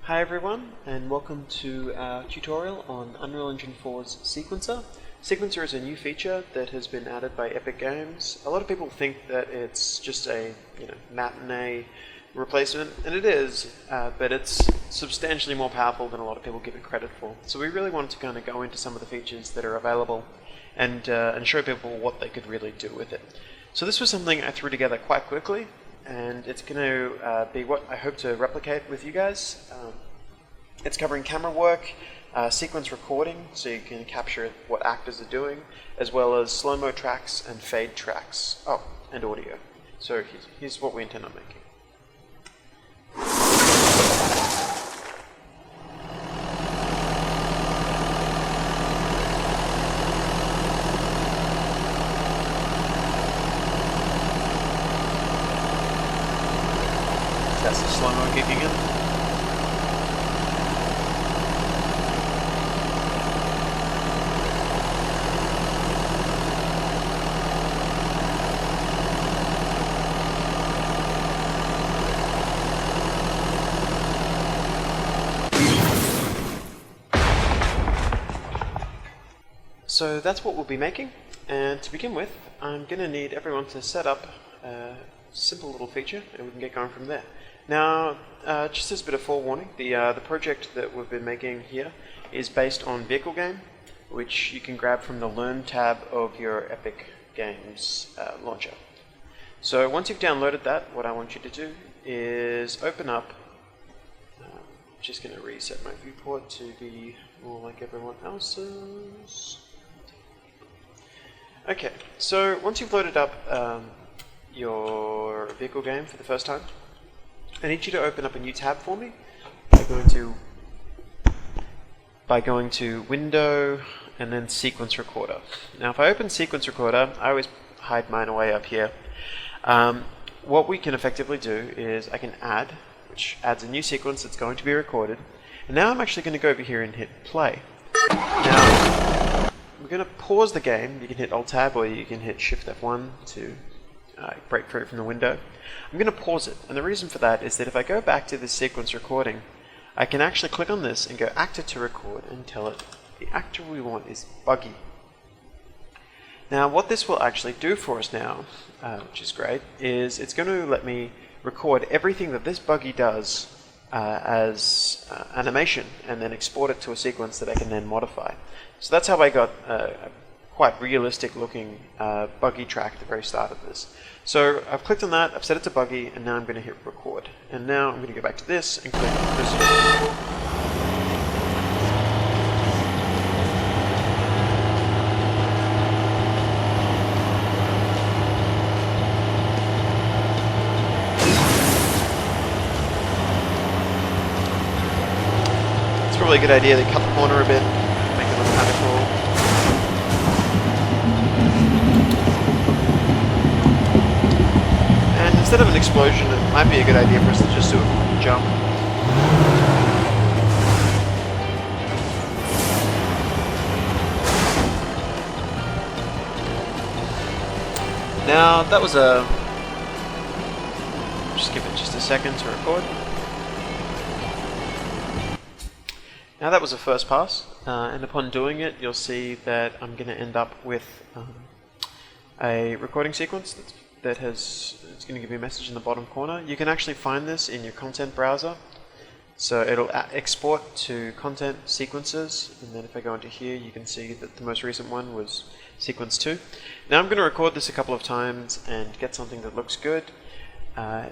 Hi everyone, and welcome to our tutorial on Unreal Engine 4's Sequencer. Sequencer is a new feature that has been added by Epic Games. A lot of people think that it's just a matinee replacement, and it is, but it's substantially more powerful than a lot of people give it credit for. So we really wanted to kind of go into some of the features that are available and show people what they could really do with it. So this was something I threw together quite quickly, and it's going to be what I hope to replicate with you guys. It's covering camera work, sequence recording, so you can capture what actors are doing, as well as slow-mo tracks and fade tracks. Oh, and audio. So here's what we intend on making. That's the slow-mo kicking in. So that's what we'll be making, and to begin with, I'm going to need everyone to set up a simple little feature, and we can get going from there. Now, just as a bit of forewarning, the project that we've been making here is based on VehicleGame, which you can grab from the Learn tab of your Epic Games launcher. So once you've downloaded that, what I want you to do is open up. Just going to reset my viewport to be more like everyone else's. Okay, so once you've loaded up your VehicleGame for the first time, I need you to open up a new tab for me by going to Window and then Sequence Recorder. Now if I open Sequence Recorder, I always hide mine away up here. What we can effectively do is I can add, which adds a new sequence that's going to be recorded, and now I'm actually going to go over here and hit play. Now we're going to pause the game. You can hit Alt-Tab or you can hit Shift-F1 to break free from the window. I'm going to pause it, and the reason for that is that if I go back to this sequence recording, I can actually click on this and go Actor to Record and tell it the actor we want is Buggy. Now what this will actually do for us now, which is great, is it's going to let me record everything that this Buggy does as animation and then export it to a sequence that I can then modify. So that's how I got a quite realistic looking Buggy track at the very start of this. So I've clicked on that, I've set it to Buggy, and now I'm going to hit record. And now I'm going to go back to this and click on resume. It's probably a good idea to cut the corner a bit, make it look kind of cool. And instead of an explosion, it might be a good idea for us to just do a quick jump. Now that was just give it just a second to record. Now that was a first pass, and upon doing it, you'll see that I'm going to end up with a recording sequence it's going to give you a message in the bottom corner. You can actually find this in your content browser. So it'll export to content sequences, and then if I go into here, you can see that the most recent one was sequence 2. Now I'm going to record this a couple of times and get something that looks good.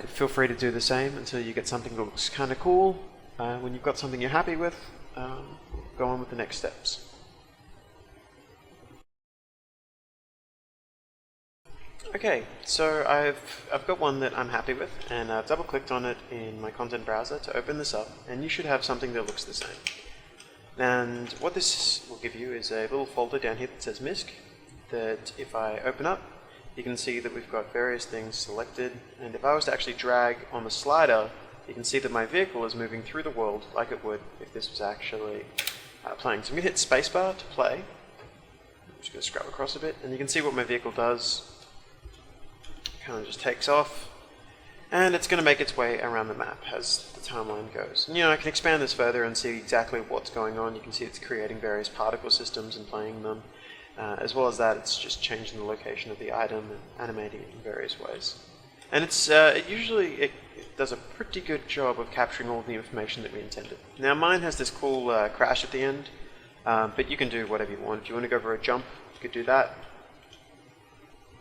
Feel free to do the same until you get something that looks kind of cool. When you've got something you're happy with, go on with the next steps. Okay, so I've got one that I'm happy with, and I've double clicked on it in my content browser to open this up, and you should have something that looks the same. And what this will give you is a little folder down here that says MISC, that if I open up, you can see that we've got various things selected, and if I was to actually drag on the slider, you can see that my vehicle is moving through the world like it would if this was actually playing. So I'm going to hit spacebar to play. I'm just going to scrub across a bit, and you can see what my vehicle does. Kind of just takes off, And it's going to make its way around the map as the timeline goes. And, I can expand this further and see exactly what's going on. You can see it's creating various particle systems and playing them. As well as that, it's just changing the location of the item and animating it in various ways. And it does a pretty good job of capturing all the information that we intended. Now mine has this cool crash at the end, but you can do whatever you want. If you want to go for a jump, you could do that.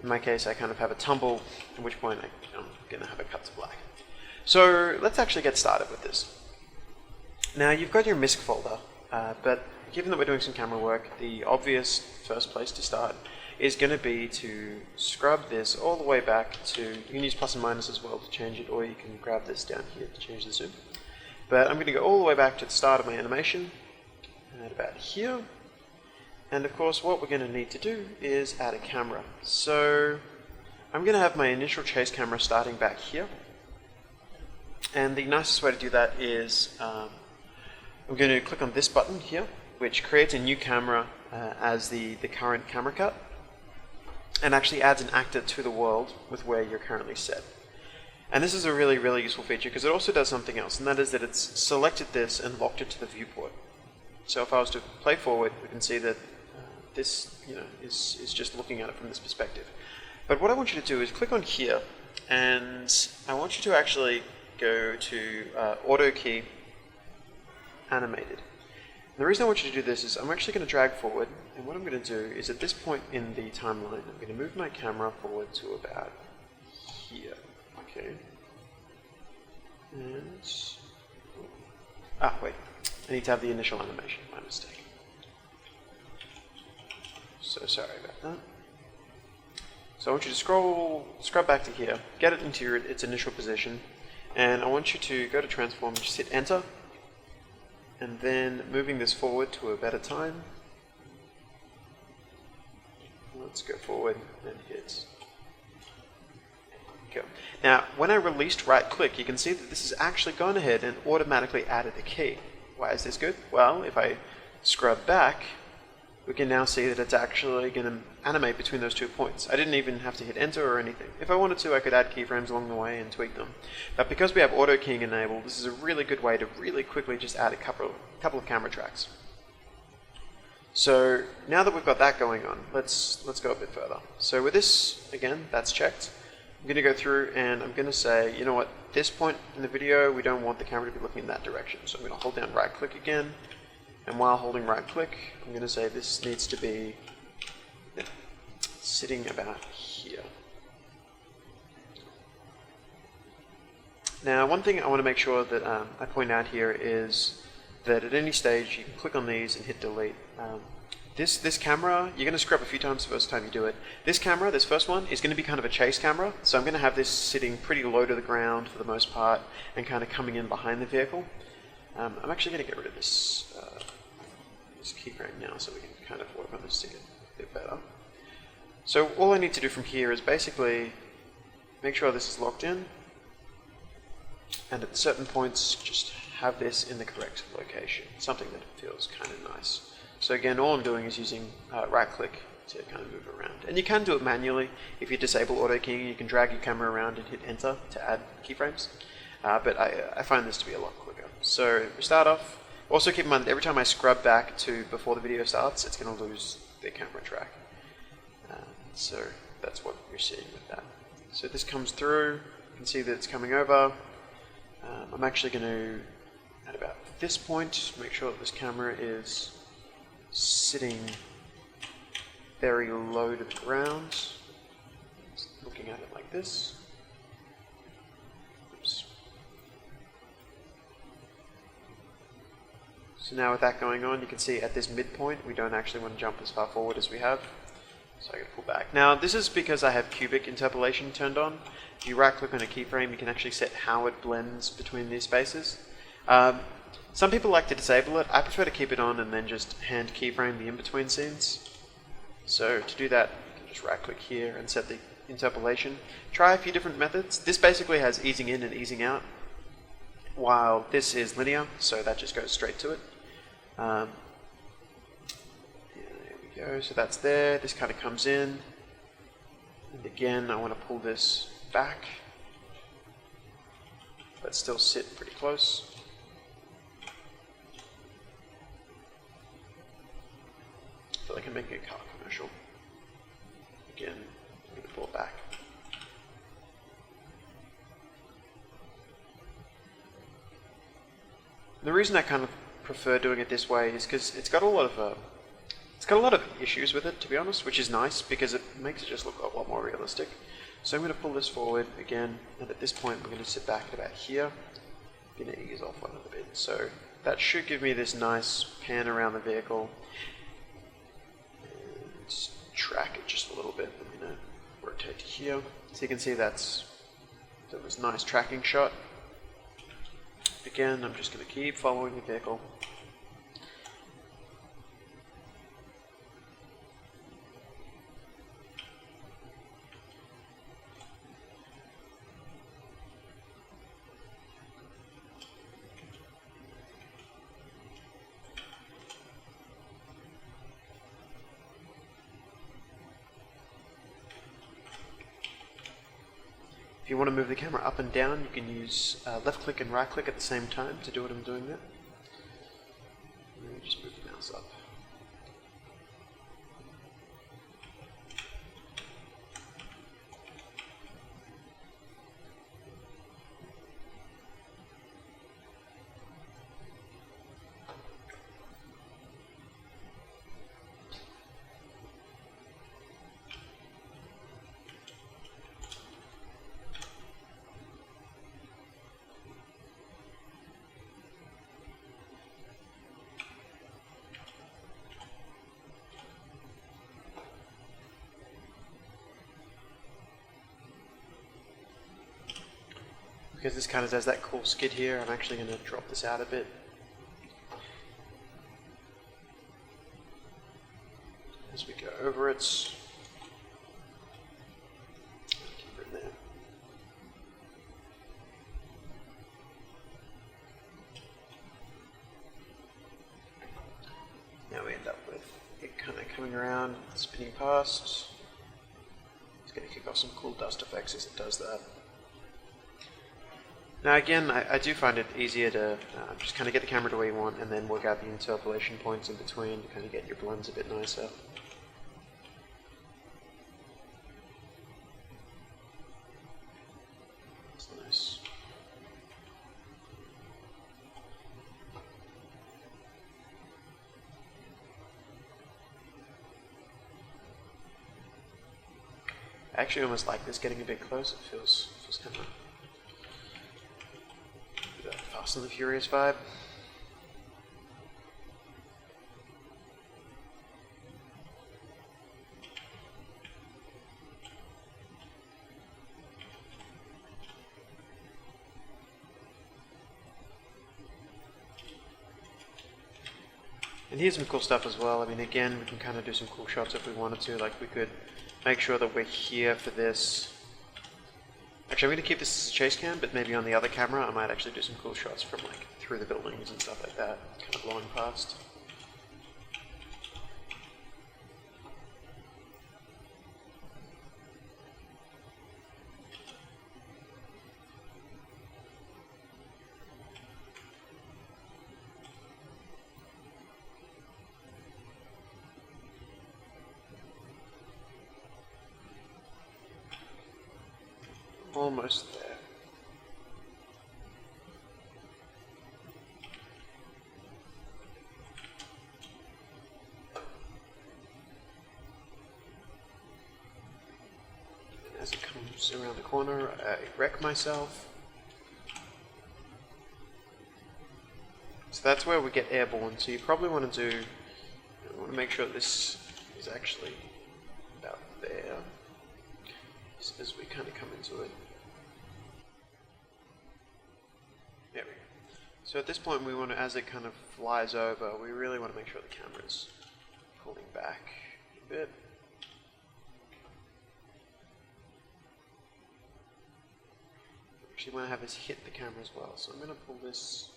In my case, I kind of have a tumble, at which point I'm going to have a cut to black. So let's actually get started with this. Now you've got your MISC folder, but given that we're doing some camera work, the obvious first place to start is going to be to scrub this all the way back to, you can use plus and minus as well to change it, or you can grab this down here to change the zoom. But I'm going to go all the way back to the start of my animation, at about here. And of course what we're going to need to do is add a camera. So I'm going to have my initial chase camera starting back here. And the nicest way to do that is I'm going to click on this button here, which creates a new camera as the current camera cut, and actually adds an actor to the world with where you're currently set. And this is a really, really useful feature because it also does something else, and that is that it's selected this and locked it to the viewport. So if I was to play forward, we can see that this is just looking at it from this perspective. But what I want you to do is click on here, and I want you to actually go to Auto Key Animated. And the reason I want you to do this is I'm actually going to drag forward, and what I'm going to do is at this point in the timeline, I'm going to move my camera forward to about here. Okay. And wait, I need to have the initial animation. My mistake. So sorry about that. So I want you to scrub back to here, get it into its initial position, and I want you to go to transform, just hit enter, and then moving this forward to a better time. Let's go forward and hit go. Now when I released right click, you can see that this has actually gone ahead and automatically added a key. Why is this good? Well, if I scrub back, we can now see that it's actually going to animate between those 2 points. I didn't even have to hit enter or anything. If I wanted to, I could add keyframes along the way and tweak them. But because we have auto keying enabled, this is a really good way to really quickly just add a couple of camera tracks. So now that we've got that going on, let's go a bit further. So with this, again, that's checked. I'm going to go through and I'm going to say, you know what, this point in the video, we don't want the camera to be looking in that direction. So I'm going to hold down right click again. And while holding right click, I'm going to say this needs to be sitting about here. Now one thing I want to make sure that I point out here is that at any stage you can click on these and hit delete. This camera, you're going to scrub a few times the first time you do it. This camera, this first one, is going to be kind of a chase camera, so I'm going to have this sitting pretty low to the ground for the most part and kind of coming in behind the vehicle. I'm actually going to get rid of this keyframe now so we can kind of work on this to get a bit better. So all I need to do from here is basically make sure this is locked in, and at certain points just have this in the correct location, something that feels kind of nice. So again, all I'm doing is using right click to kind of move around. And you can do it manually. If you disable auto keying, you can drag your camera around and hit enter to add keyframes. But I find this to be a lot quicker. So we start off. Also keep in mind that every time I scrub back to before the video starts, it's going to lose the camera track. So that's what you're seeing with that. So this comes through, you can see that it's coming over. I'm actually going to, at about this point, make sure that this camera is sitting very low to the ground, looking at it like this. Oops. So now with that going on, you can see at this midpoint, we don't actually want to jump as far forward as we have. So I'm going to pull back. Now this is because I have cubic interpolation turned on. If you right click on a keyframe, you can actually set how it blends between these spaces. Some people like to disable it. I prefer to keep it on and then just hand keyframe the in-between scenes. So to do that, you can just right click here and set the interpolation. Try a few different methods. This basically has easing in and easing out, while this is linear, so that just goes straight to it. Yeah, there we go, so that's there. This kind of comes in. And again, I want to pull this back. but still sit pretty close. I feel like I'm making a car commercial. Again, I'm going to pull it back. The reason I kind of prefer doing it this way is because it's got a lot of issues with it, to be honest, which is nice because it makes it just look a lot more realistic. So I'm going to pull this forward again, and at this point we're going to sit back at about here. I'm going to ease off one of the bit. So that should give me this nice pan around the vehicle. And track it just a little bit. I'm going to rotate to here. So you can see that was a nice tracking shot. Again, I'm just going to keep following the vehicle. If you want to move the camera up and down, you can use left click and right click at the same time to do what I'm doing there. And then just move the mouse up. Because this kind of does that cool skid here, I'm actually going to drop this out a bit. As we go over it. Keep it in there. Now we end up with it kind of coming around, spinning past. It's going to kick off some cool dust effects as it does that. Now again, I do find it easier to just kind of get the camera to where you want and then work out the interpolation points in between to kind of get your blends a bit nicer. That's nice. I actually almost like this getting a bit close. It feels kind of Fast and the Furious vibe. And here's some cool stuff as well. I mean, again, we can kind of do some cool shots if we wanted to. Like, we could make sure that we're here for this. Actually, I'm going to keep this as a chase cam, but maybe on the other camera I might actually do some cool shots from like through the buildings and stuff like that, kind of blowing past. Almost there. As it comes around the corner, I wreck myself. So that's where we get airborne. So you probably want to make sure this is actually about there as we kind of come into it. There we go. So at this point we want to, as it kind of flies over, we really want to make sure the camera's pulling back a bit. Actually want to have this hit the camera as well, so I'm going to pull this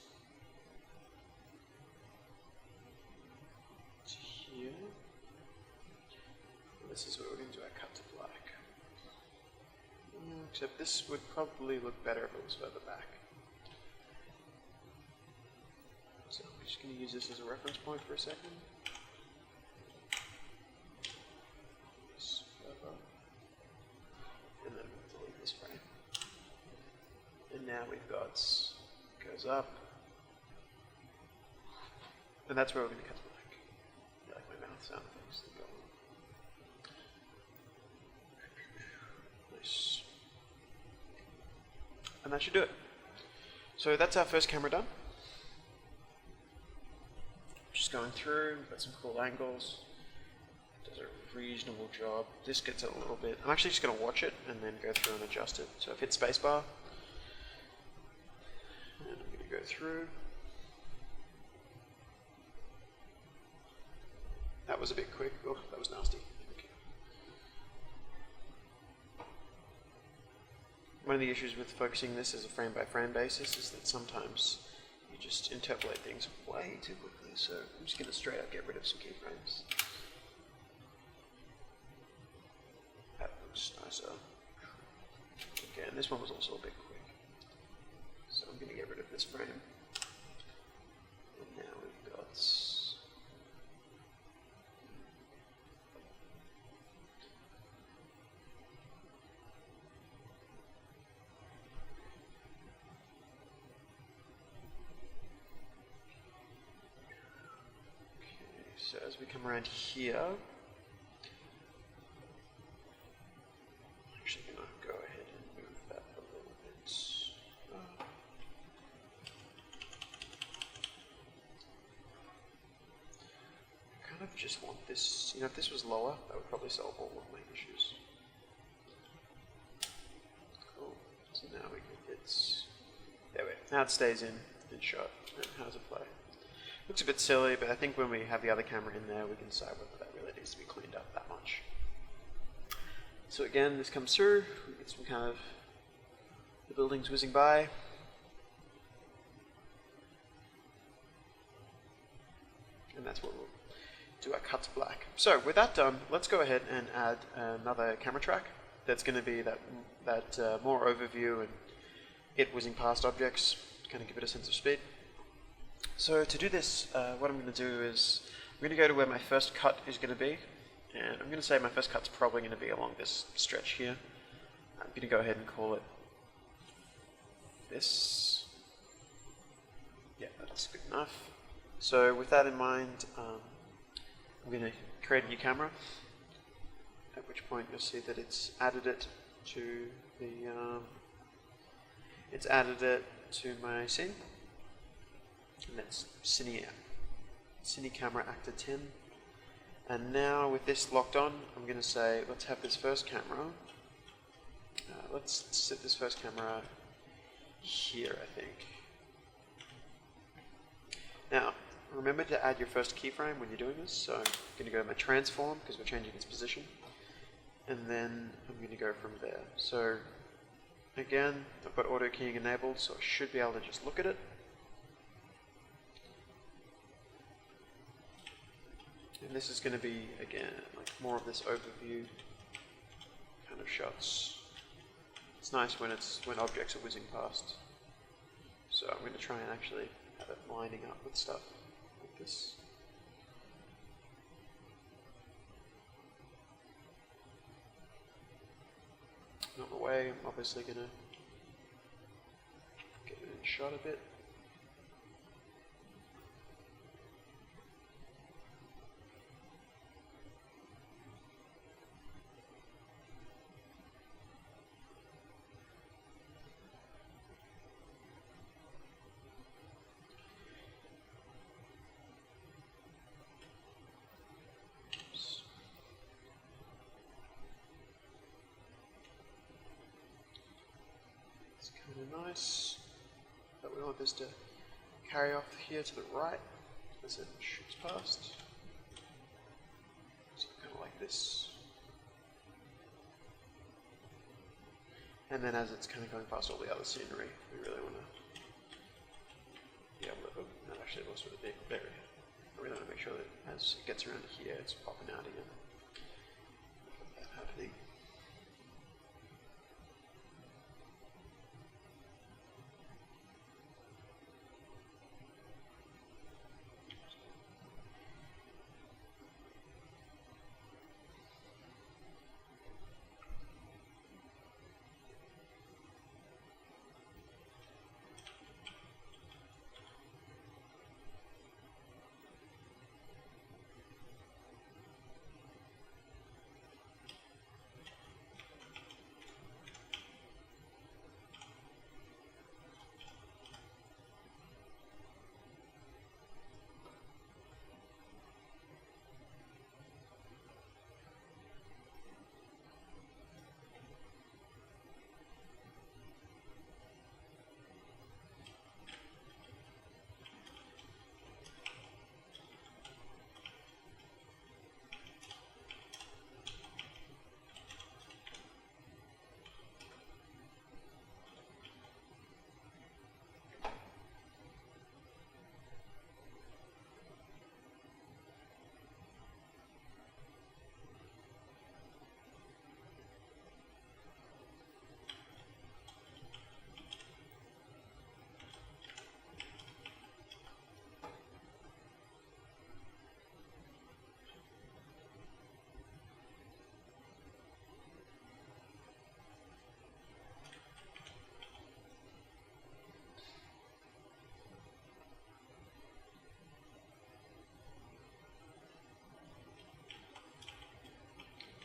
to here. And this is where we're going to do our cut to black. Except this would probably look better if it was further back. Just going to use this as a reference point for a second. And then we'll delete this frame. And now we've got, goes up. And that's where we're going to cut to black. I like my mouth sound effects that go on. Nice. And that should do it. So that's our first camera done. Just going through, got some cool angles. Does a reasonable job. This gets it a little bit. I'm actually just going to watch it and then go through and adjust it. So I've hit spacebar. And I'm going to go through. That was a bit quick. Oh, that was nasty. Okay. One of the issues with focusing this as a frame-by-frame basis is that sometimes you just interpolate things way too quickly. So I'm just going to straight up get rid of some keyframes. That looks nicer. Okay, and this one was also a bit quick. So I'm going to get rid of this frame. And now we've got... So as we come around here, I'm actually going to go ahead and move that a little bit. I kind of just want this, if this was lower, that would probably solve all of my issues. Cool. So now we can hit, there we go. Now it stays in shot. And how does it play? Looks a bit silly, but I think when we have the other camera in there, we can decide whether that really needs to be cleaned up that much. So again, this comes through, we get some kind of the buildings whizzing by. And that's what we'll do our cut to black. So with that done, let's go ahead and add another camera track. That's going to be that more overview and it whizzing past objects, kind of give it a sense of speed. So to do this, what I'm going to do is I'm going to go to where my first cut is going to be, and I'm going to say my first cut's probably going to be along this stretch here. I'm going to go ahead and call it this. Yeah, that's good enough. So with that in mind, I'm going to create a new camera, at which point you'll see that it's added it to the my scene. And that's Cine Camera Actor 10. And now with this locked on, I'm going to say, let's have this first camera. Let's set this first camera here, I think. Now, remember to add your first keyframe when you're doing this. So I'm going to go to my transform, because we're changing its position. And then I'm going to go from there. So again, I've got auto keying enabled, so I should be able to just look at it. And this is going to be, again, like more of this overview kind of shots. It's nice when objects are whizzing past. So I'm going to try and actually have it lining up with stuff like this. On the way, I'm obviously going to get it in shot a bit. Kind of nice, but we want this to carry off here to the right as it shoots past. So kind of like this. And then as it's kind of going past all the other scenery, we really want to be able to, oh, that actually looks really big, very. I really want to make sure that as it gets around here, it's popping out again. Got that happening.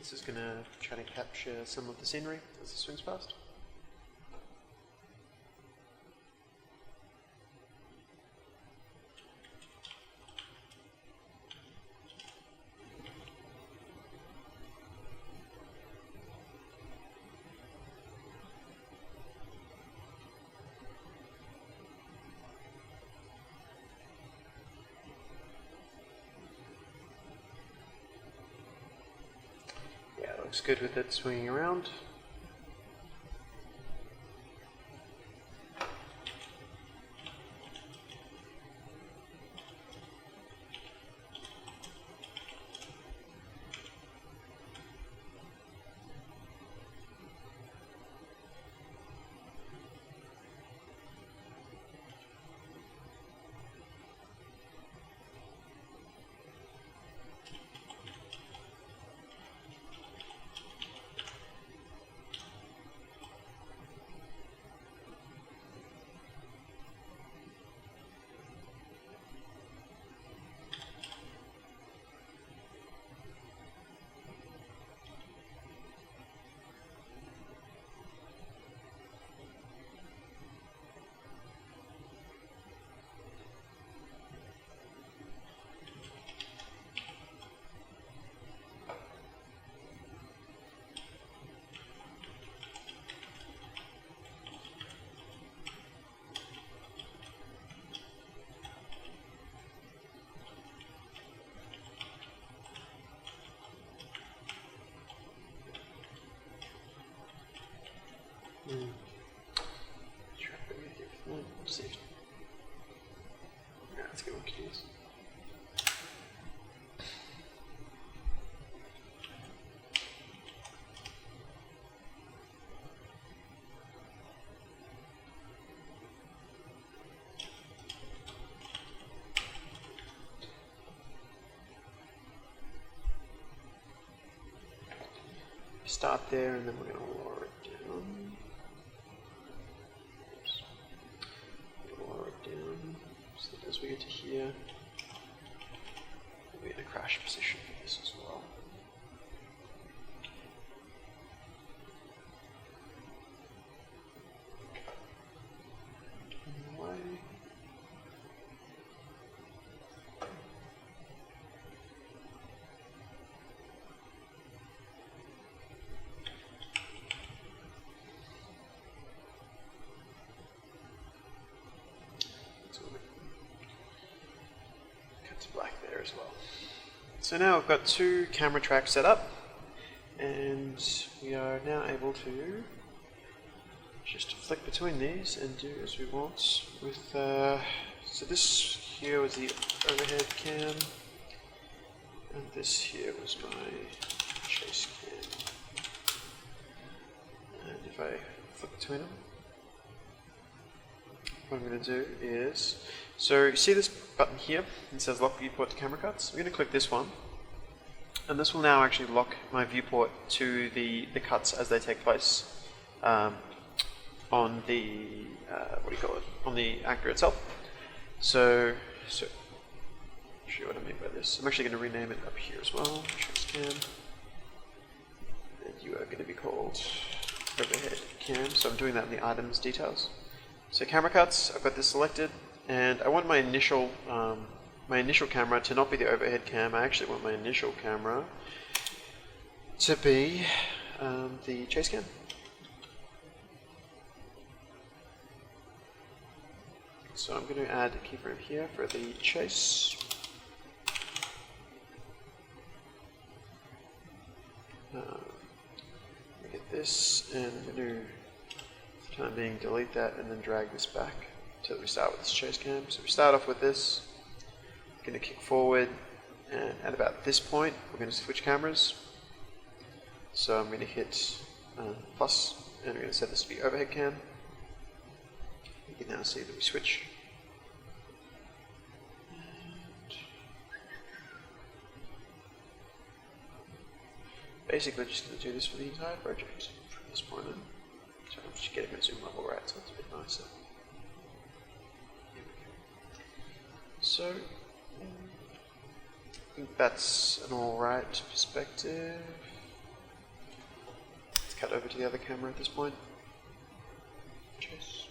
This is going to try to capture some of the scenery as it swings past. Looks good with it swinging around. Let's go with keys. Start there, and then we're going to lower it down. Lower it down, so that as we get to here, we'll be in a crash position for this as well. Black there as well. So now we've got two camera tracks set up, and we are now able to just flick between these and do as we want with so this here was the overhead cam, and this here was my chase cam, and if I flick between them, what I'm going to do is, so you see this button here, it says lock viewport to camera cuts. I'm going to click this one, and this will now actually lock my viewport to the cuts as they take place on the, what do you call it, on the actor itself. So I'll show you what I mean by this. I'm actually going to rename it up here as well, chase cam, and you are going to be called overhead cam, so I'm doing that in the items details. So camera cuts, I've got this selected, and I want my initial camera to not be the overhead cam. I actually want my initial camera to be the chase cam. So I'm going to add a keyframe here for the chase. Get this, and I'm going to, for the time being, delete that and then drag this back until we start with this chase cam. So we start off with this, I'm going to kick forward, and at about this point we're going to switch cameras. So I'm going to hit plus, and we're going to set this to be overhead cam. You can now see that we switch. And basically just going to do this for the entire project from this point on. So I'm just getting my zoom level right, so it's a bit nicer. So I think that's an alright perspective. cut over to the other camera at this point. Chase.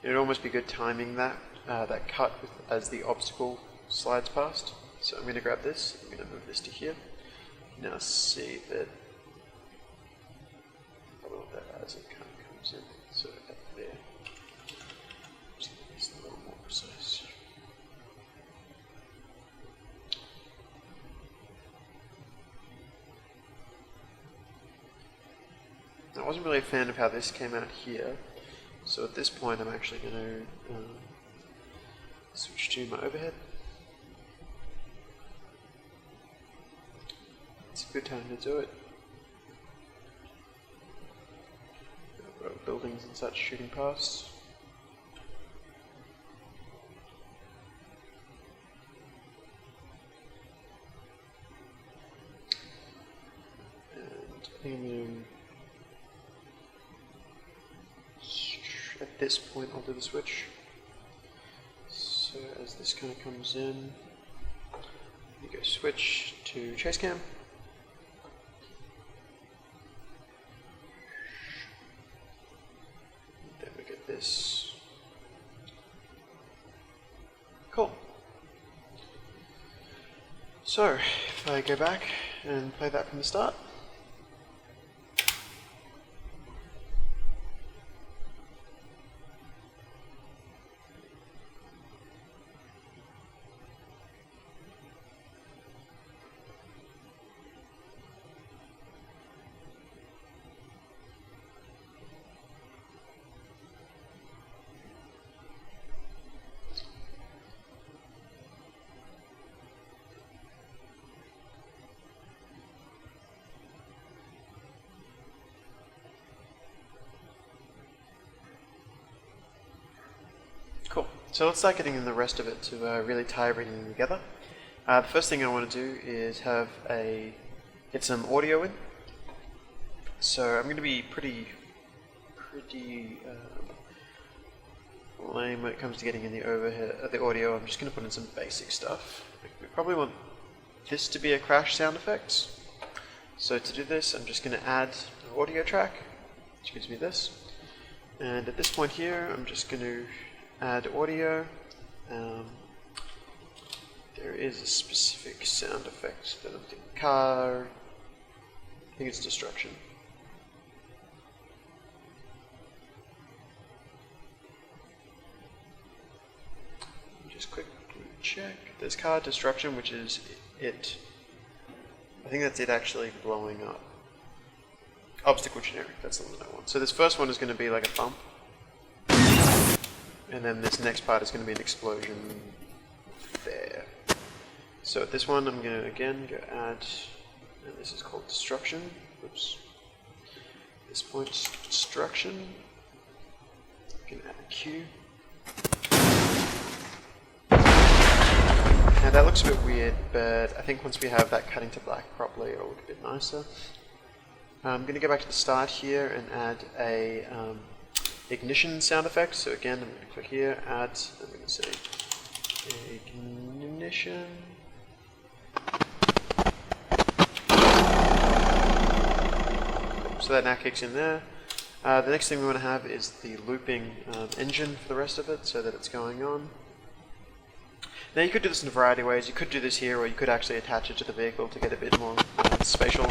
It'd almost be good timing that cut as the obstacle slides past. So I'm going to grab this, I'm going to move this to here. Now see that, probably what that as it kind of comes in, so up there. Just make this a little more precise. I wasn't really a fan of how this came out here, so at this point I'm actually going to switch to my overhead. It's a good time to do it. Buildings and such shooting past. And I think I'm going to, at this point I'll do the switch. So as this kind of comes in, you go switch to chase cam. Then we get this. Cool. So if I go back and play that from the start. Cool. So let's start getting in the rest of it to really tie everything together. The first thing I want to do is get some audio in. So I'm going to be pretty lame when it comes to getting in the audio. I'm just going to put in some basic stuff. We probably want this to be a crash sound effect. So to do this, I'm just going to add an audio track, which gives me this. And at this point here, I'm just going to add audio. There is a specific sound effect that I'm thinking. Car. I think it's destruction. Just quickly check. There's car destruction, which is it. I think that's it actually blowing up. Obstacle generic. That's the one I want. So this first one is going to be like a bump. And then this next part is going to be an explosion there. So at this one I'm going to again go add, and this is called destruction. Oops. This point's destruction. I'm going to add a Q. Now that looks a bit weird, but I think once we have that cutting to black properly it'll look a bit nicer. I'm going to go back to the start here and add a ignition sound effect. So again, I'm going to click here, add, I'm going to say ignition. So that now kicks in there. The next thing we want to have is the looping engine for the rest of it, so that it's going on. Now you could do this in a variety of ways. You could do this here, or you could actually attach it to the vehicle to get a bit more spatial.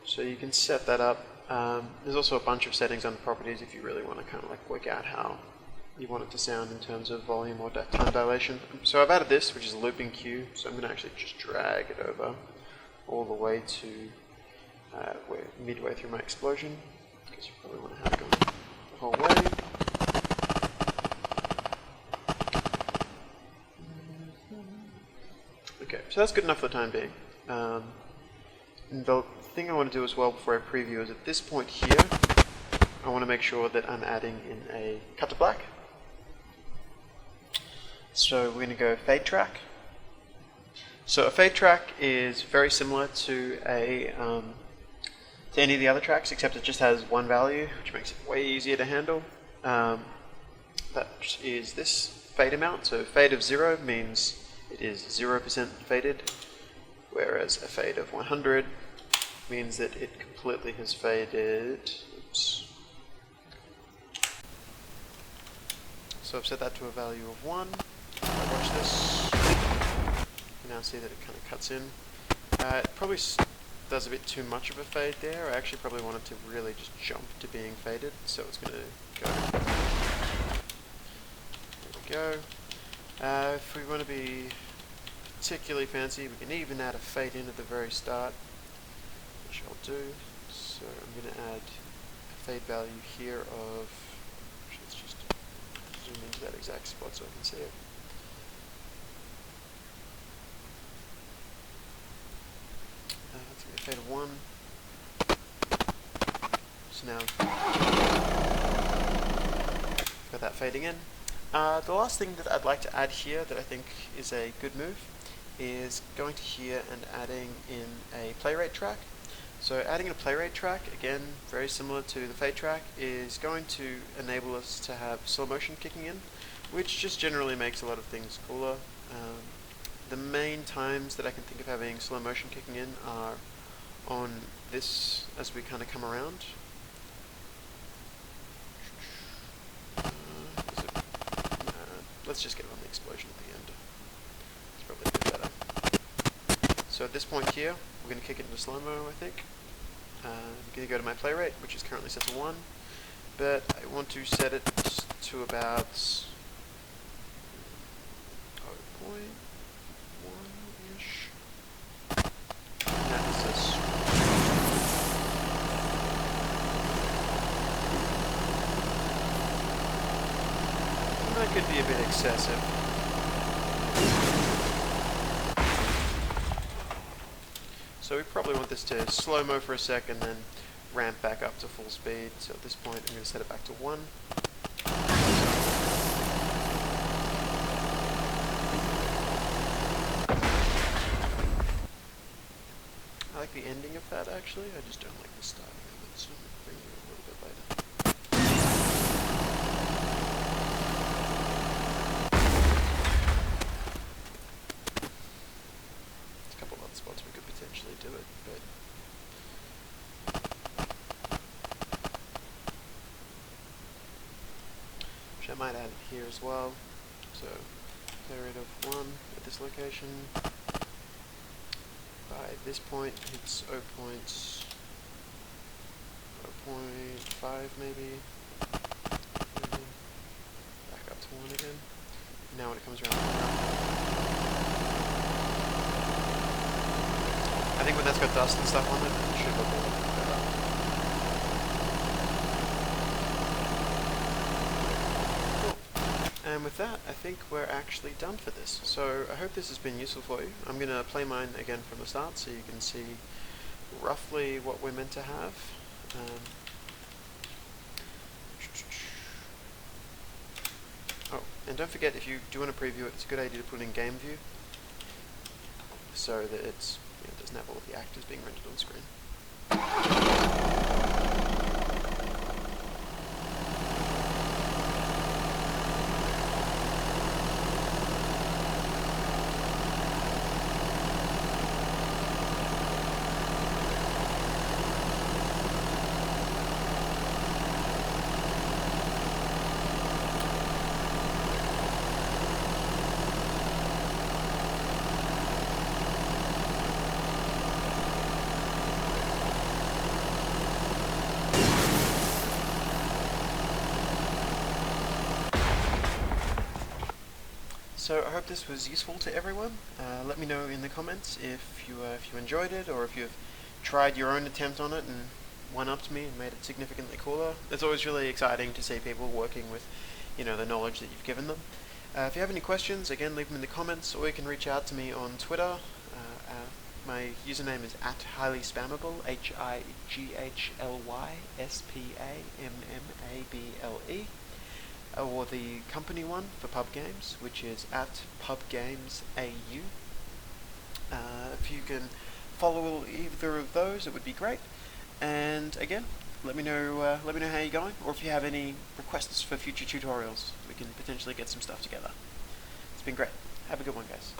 So you can set that up. There's also a bunch of settings on the properties if you really want to kind of like work out how you want it to sound in terms of volume or time dilation. So I've added this, which is a looping cue. So I'm going to actually just drag it over all the way to midway through my explosion, because you probably want to have it going the whole way. Okay, so that's good enough for the time being. The thing I want to do as well before I preview is at this point here, I want to make sure that I'm adding in a cut to black. So we're going to go fade track. So a fade track is very similar to any of the other tracks, except it just has one value, which makes it way easier to handle. That is this fade amount. So fade of 0 means it is 0% faded, whereas a fade of 100 means that it completely has faded. Oops. So I've set that to a value of 1. If I watch this, you can now see that it kind of cuts in. It probably does a bit too much of a fade there. I actually probably want it to really just jump to being faded, so it's going to go. There we go. If we want to be particularly fancy, we can even add a fade in at the very start, which I'll do. So I'm going to add a fade value here of, let's just zoom into that exact spot so I can see it. That's going to be a fade of 1. So now got that fading in. The last thing that I'd like to add here that I think is a good move is going to here and adding in a play rate track. So adding in a play rate track, again, very similar to the fade track, is going to enable us to have slow motion kicking in, which just generally makes a lot of things cooler. The main times that I can think of having slow motion kicking in are on this as we kind of come around. Let's just get it on the explosion at the end. It's probably a bit better. So at this point here, we're going to kick it into slow-mo, I think. I'm going to go to my play rate, which is currently set to 1, but I want to set it to about 0.1-ish. That is this. That could be a bit excessive. So we probably want this to slow-mo for a second, then ramp back up to full speed. So at this point, I'm going to set it back to 1. I like the ending of that, actually. I just don't like the starting of it, so I'm going to bring it a little bit later. Spots we could potentially do it, but which I might add here as well. So play rate of 1 at this location. By this point it's 0.5 maybe. Back up to 1 again. Now when it comes around. I think when that's got dust and stuff on it, it should look a little bit better. Cool. And with that, I think we're actually done for this. So I hope this has been useful for you. I'm going to play mine again from the start so you can see roughly what we're meant to have. Oh, and don't forget, if you do want to preview it, it's a good idea to put in game view so that it's it doesn't have all of the actors being rendered on screen. So I hope this was useful to everyone. Let me know in the comments if you enjoyed it, or if you've tried your own attempt on it and one-upped me and made it significantly cooler. It's always really exciting to see people working with, the knowledge that you've given them. If you have any questions, again, leave them in the comments, or you can reach out to me on Twitter. My username is @HighlySpammable, HighlySpammable, or the company one for pub games, which is @PubGamesAU. If you can follow either of those, it would be great. And again, let me know how you're going, or if you have any requests for future tutorials, we can potentially get some stuff together. It's been great. Have a good one, guys.